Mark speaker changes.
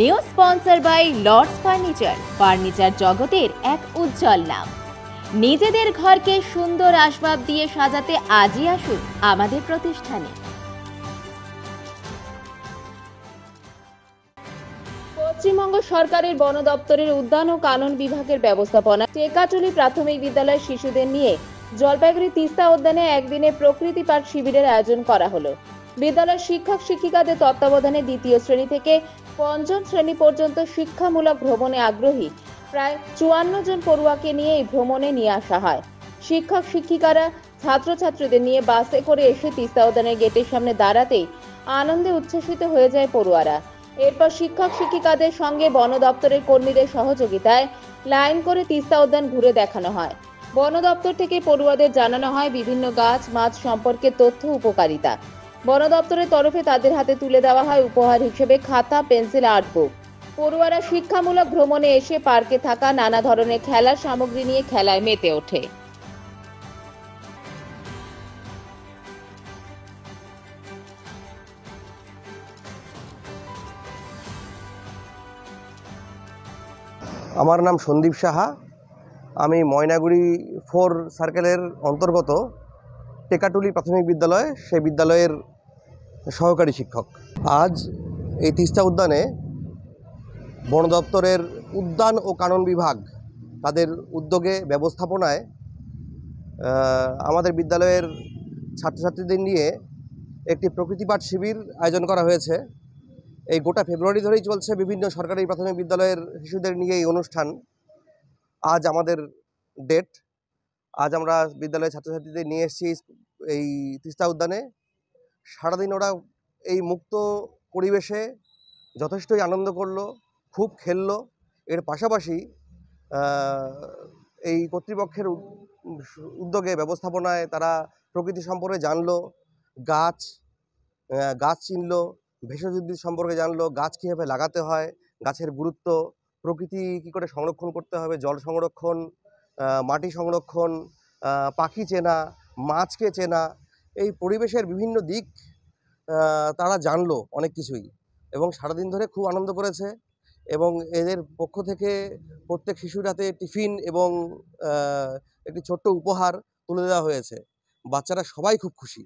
Speaker 1: New sponsor by Lords furniture জগতের এক উজ্জ্বল নাম। নিজেদের ঘরকে সুন্দর আসবাব দিয়ে সাজাতে আজই আসুন আমাদের প্রতিষ্ঠানে। পশ্চিমবঙ্গ সরকারের বন দপ্তরের উদ্যান ও কানন বিভাগের ব্যবস্থাপনা টেকাটুলি প্রাথমিক বিদ্যালয়ের শিশুদের নিয়ে জলপাইগুড়ি তিস্তা উদ্যানে একদিনে প্রকৃতি পাঠ শিবিরের আয়োজন করা হলো। বিদ্যালয়ের শিক্ষক শিক্ষিকাদের তত্ত্বাবধানে দ্বিতীয় শ্রেণী থেকে পঞ্চম শ্রেণী পর্যন্ত শিক্ষামূলক ভ্রমণে আগ্রহী প্রায় 54 জন পড়ুয়াকে নিয়ে এই ভ্রমণে নিয়ে আসা হয়। শিক্ষক শিক্ষিকারা ছাত্রছাত্রীদের নিয়ে বাসে করে এসে তিস্তা উদ্যানের গেটের সামনে দাঁড়াতেই আনন্দে উচ্ছ্বসিত হয়ে যায় পড়ুয়ারা। এরপর শিক্ষক শিক্ষিকাদের সঙ্গে বন দপ্তরের কর্মীদের সহযোগিতায় লাইন করে তিস্তা উদ্যান ঘুরে দেখানো হয়। বন দপ্তর থেকে পড়ুয়াদের জানানো হয় বিভিন্ন গাছ মাছ সম্পর্কে তথ্য উপকারিতা। বন দপ্তরের তরফে তাদের হাতে তুলে দেওয়া হয় উপহার হিসেবে খাতা পেন্সিল আর্ট বুক। পড়ুয়ারা শিক্ষামূলক ভ্রমণে এসে পার্কে থাকা নানা ধরনের খেলার সামগ্রী নিয়ে খেলায় মেতে ওঠে।
Speaker 2: আমার নাম সন্দীপ সাহা। আমি ময়নাগুড়ি 4 সার্কেলের অন্তর্গত টেকাটুলি প্রাথমিক বিদ্যালয় সেই বিদ্যালয়ের সহকারী শিক্ষক। আজ এই তিস্তা উদ্যানে বন দপ্তরের উদ্যান ও কানন বিভাগ তাদের উদ্যোগে ব্যবস্থাপনায় আমাদের বিদ্যালয়ের ছাত্রছাত্রীদের নিয়ে একটি প্রকৃতিপাঠ শিবির আয়োজন করা হয়েছে। এই গোটা ফেব্রুয়ারি ধরেই চলছে বিভিন্ন সরকারি প্রাথমিক বিদ্যালয়ের শিশুদের নিয়ে এই অনুষ্ঠান। আজ আমাদের ডেট। আজ আমরা বিদ্যালয়ের ছাত্রছাত্রীদের নিয়ে এসেছি এই তিস্তা উদ্যানে। সারাদিন ওরা এই মুক্ত পরিবেশে যথেষ্টই আনন্দ করলো, খুব খেললো। এর পাশাপাশি এই কর্তৃপক্ষের উদ্যোগে ব্যবস্থাপনায় তারা প্রকৃতি সম্পর্কে জানলো, গাছ চিনলো, ভেষজ উদ্ভিদ সম্পর্কে জানলো, গাছ কীভাবে লাগাতে হয়, গাছের গুরুত্ব, প্রকৃতি কী করে সংরক্ষণ করতে হবে, জল সংরক্ষণ, মাটি সংরক্ষণ, পাখি চেনা, মাছকে চেনা, এই পরিবেশের বিভিন্ন দিক তারা জানলো অনেক কিছুই এবং সারাদিন ধরে খুব আনন্দ করেছে। এবং এদের পক্ষ থেকে প্রত্যেক শিশুর হাতে টিফিন এবং একটি ছোট্ট উপহার তুলে দেওয়া হয়েছে। বাচ্চারা সবাই খুব খুশি।